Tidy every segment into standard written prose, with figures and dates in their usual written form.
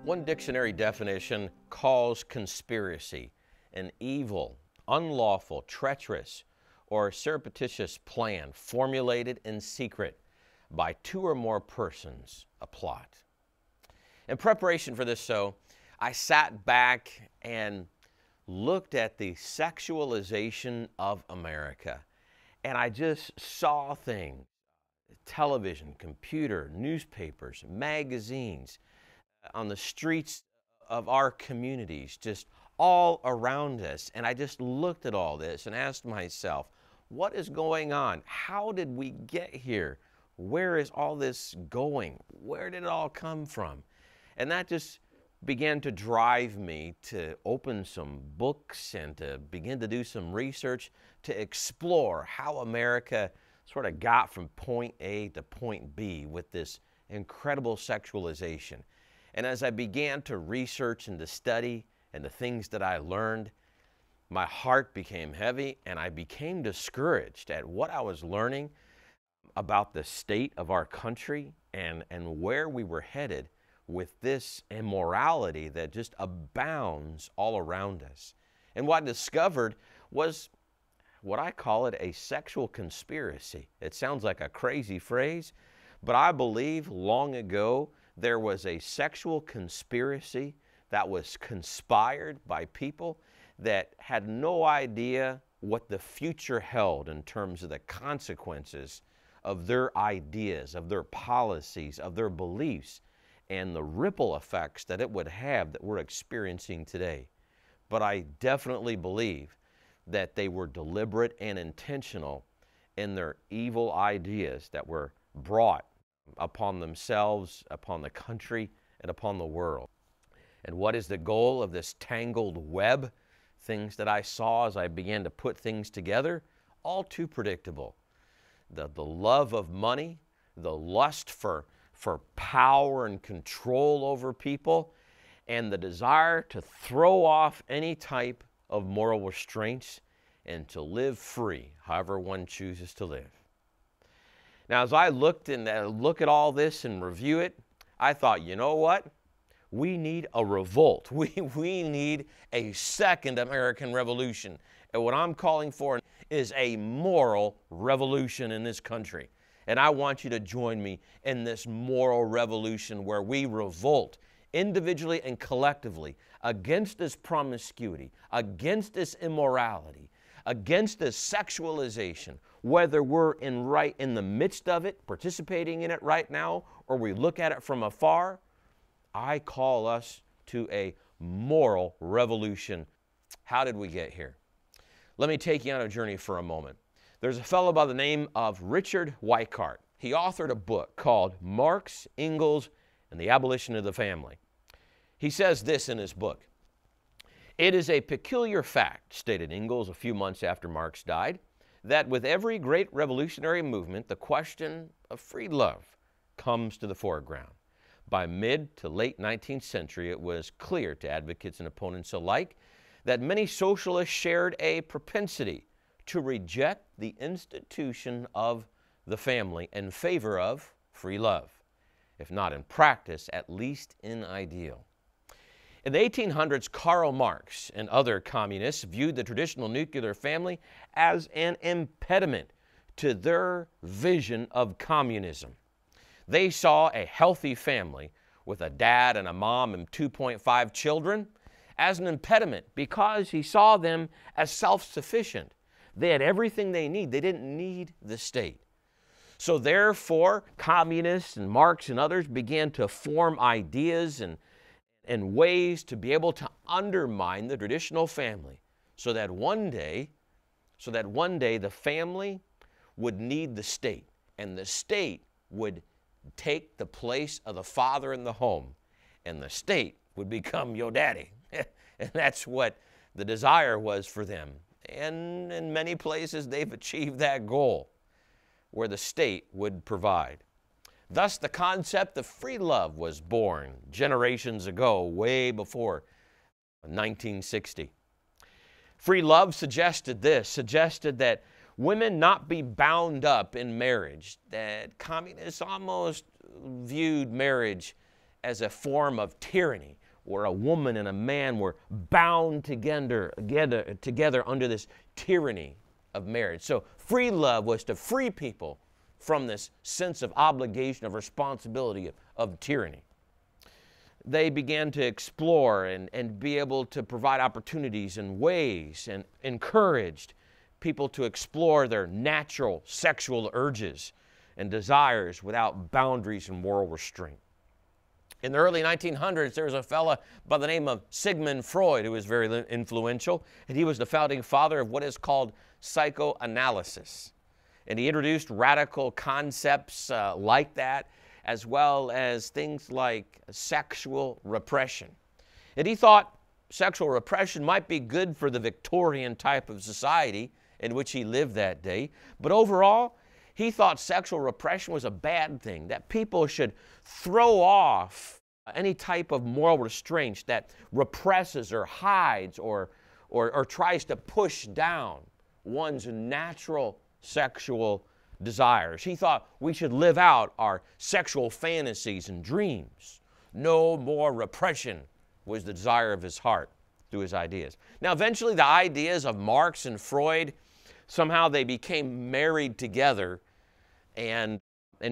One dictionary definition calls conspiracy an evil, unlawful, treacherous, or surreptitious plan formulated in secret by two or more persons, a plot. In preparation for this show, I sat back and looked at the sexualization of America, and I just saw things, television, computer, newspapers, magazines, on the streets of our communities, just all around us. And I just looked at all this and asked myself, what is going on? How did we get here? Where is all this going? Where did it all come from? And that just began to drive me to open some books and to begin to do some research to explore how America sort of got from point A to point B with this incredible sexualization. And as I began to research and to study and the things that I learned, my heart became heavy and I became discouraged at what I was learning about the state of our country and where we were headed with this immorality that just abounds all around us. And what I discovered was what I call it a sexual conspiracy. It sounds like a crazy phrase, but I believe long ago there was a sexual conspiracy that was conspired by people that had no idea what the future held in terms of the consequences of their ideas, of their policies, of their beliefs, and the ripple effects that it would have that we're experiencing today. But I definitely believe that they were deliberate and intentional in their evil ideas that were brought upon themselves, upon the country, and upon the world. And what is the goal of this tangled web? Things that I saw as I began to put things together, all too predictable. The love of money, the lust for power and control over people, and the desire to throw off any type of moral restraints and to live free, however one chooses to live. Now, as I look at all this and review it, I thought, you know what? We need a revolt. We need a second American Revolution. And what I'm calling for is a moral revolution in this country. And I want you to join me in this moral revolution where we revolt individually and collectively against this promiscuity, against this immorality, against this sexualization, whether we're in the midst of it, participating in it right now, or we look at it from afar. I call us to a moral revolution. How did we get here? Let me take you on a journey for a moment. There's a fellow by the name of Richard Weikart. He authored a book called Marx, Engels, and the Abolition of the Family. He says this in his book: "It is a peculiar fact," stated Engels a few months after Marx died, "that with every great revolutionary movement, the question of free love comes to the foreground. By mid to late 19th century, it was clear to advocates and opponents alike that many socialists shared a propensity to reject the institution of the family in favor of free love, if not in practice, at least in ideal. In the 1800s, Karl Marx and other communists viewed the traditional nuclear family as an impediment to their vision of communism. They saw a healthy family with a dad and a mom and 2.5 children as an impediment because he saw them as self-sufficient. They had everything they need. They didn't need the state. So therefore, communists and Marx and others began to form ideas and ways to be able to undermine the traditional family so that one day the family would need the state, and the state would take the place of the father in the home, and the state would become your daddy. And that's what the desire was for them. And in many places, they've achieved that goal, where the state would provide. Thus, the concept of free love was born generations ago, way before 1960. Free love suggested that women not be bound up in marriage, that communists almost viewed marriage as a form of tyranny, where a woman and a man were bound together under this tyranny of marriage. So free love was to free people from this sense of obligation, of responsibility, of tyranny. They began to explore and be able to provide opportunities and ways, and encouraged people to explore their natural sexual urges and desires without boundaries and moral restraint. In the early 1900s, there was a fellow by the name of Sigmund Freud who was very influential, and he was the founding father of what is called psychoanalysis. And he introduced radical concepts like that, as well as things like sexual repression. And he thought sexual repression might be good for the Victorian type of society in which he lived that day, but overall, he thought sexual repression was a bad thing, that people should throw off any type of moral restraint that represses or hides or tries to push down one's natural sexual desires. He thought we should live out our sexual fantasies and dreams. No more repression was the desire of his heart through his ideas. Now, eventually, the ideas of Marx and Freud, somehow they became married together and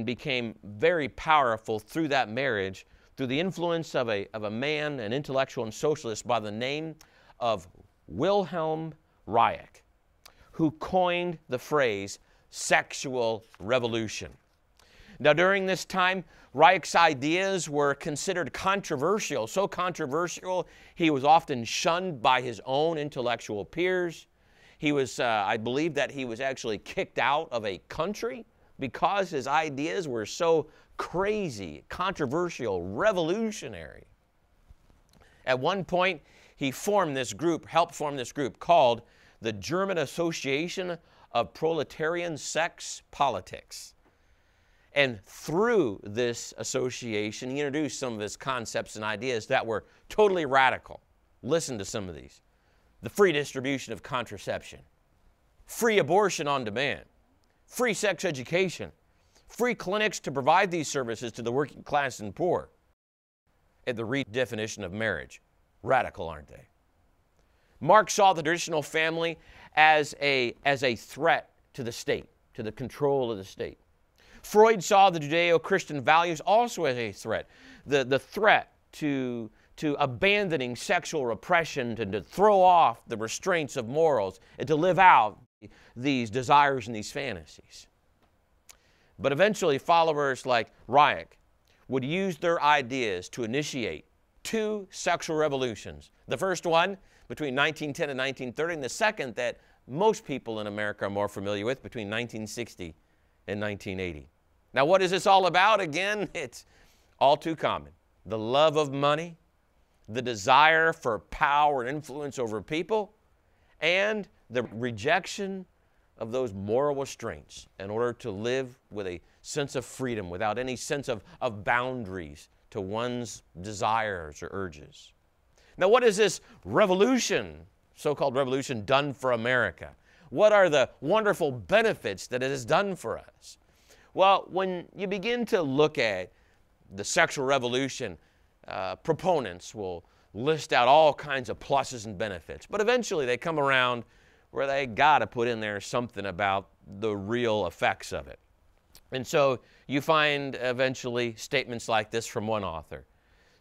became very powerful through that marriage, through the influence of a man, an intellectual and socialist by the name of Wilhelm Reich, who coined the phrase sexual revolution. Now, during this time, Reich's ideas were considered controversial, so controversial he was often shunned by his own intellectual peers. He was, I believe that he was actually kicked out of a country because his ideas were so crazy, controversial, revolutionary. At one point, he helped form this group called the German Association of Proletarian Sex Politics. And through this association, he introduced some of his concepts and ideas that were totally radical. Listen to some of these. The free distribution of contraception, free abortion on demand, free sex education, free clinics to provide these services to the working class and poor, and the redefinition of marriage. Radical, aren't they? Marx saw the traditional family as a threat to the state, to the control of the state. Freud saw the Judeo-Christian values also as a threat, the threat to abandoning sexual repression, to throw off the restraints of morals, and to live out these desires and these fantasies. But eventually, followers like Reich would use their ideas to initiate two sexual revolutions. The first one between 1910 and 1930, and the second that most people in America are more familiar with, between 1960 and 1980. Now, what is this all about? Again, it's all too common. The love of money, the desire for power and influence over people, and the rejection of those moral restraints in order to live with a sense of freedom, without any sense of boundaries to one's desires or urges. Now, what is this revolution, so-called revolution, done for America? What are the wonderful benefits that it has done for us? Well, when you begin to look at the sexual revolution, proponents will list out all kinds of pluses and benefits, but eventually they come around where they got to put in there something about the real effects of it. And so you find eventually statements like this from one author.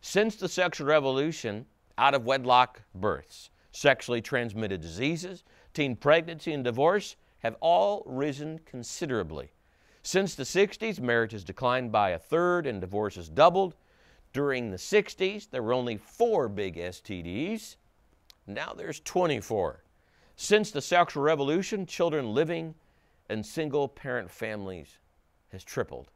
Since the sexual revolution, out-of-wedlock births, sexually transmitted diseases, teen pregnancy, and divorce have all risen considerably. Since the 60s, marriage has declined by a third and divorce has doubled. During the 60s, there were only 4 big STDs. Now there's 24. Since the sexual revolution, children living in single-parent families has tripled.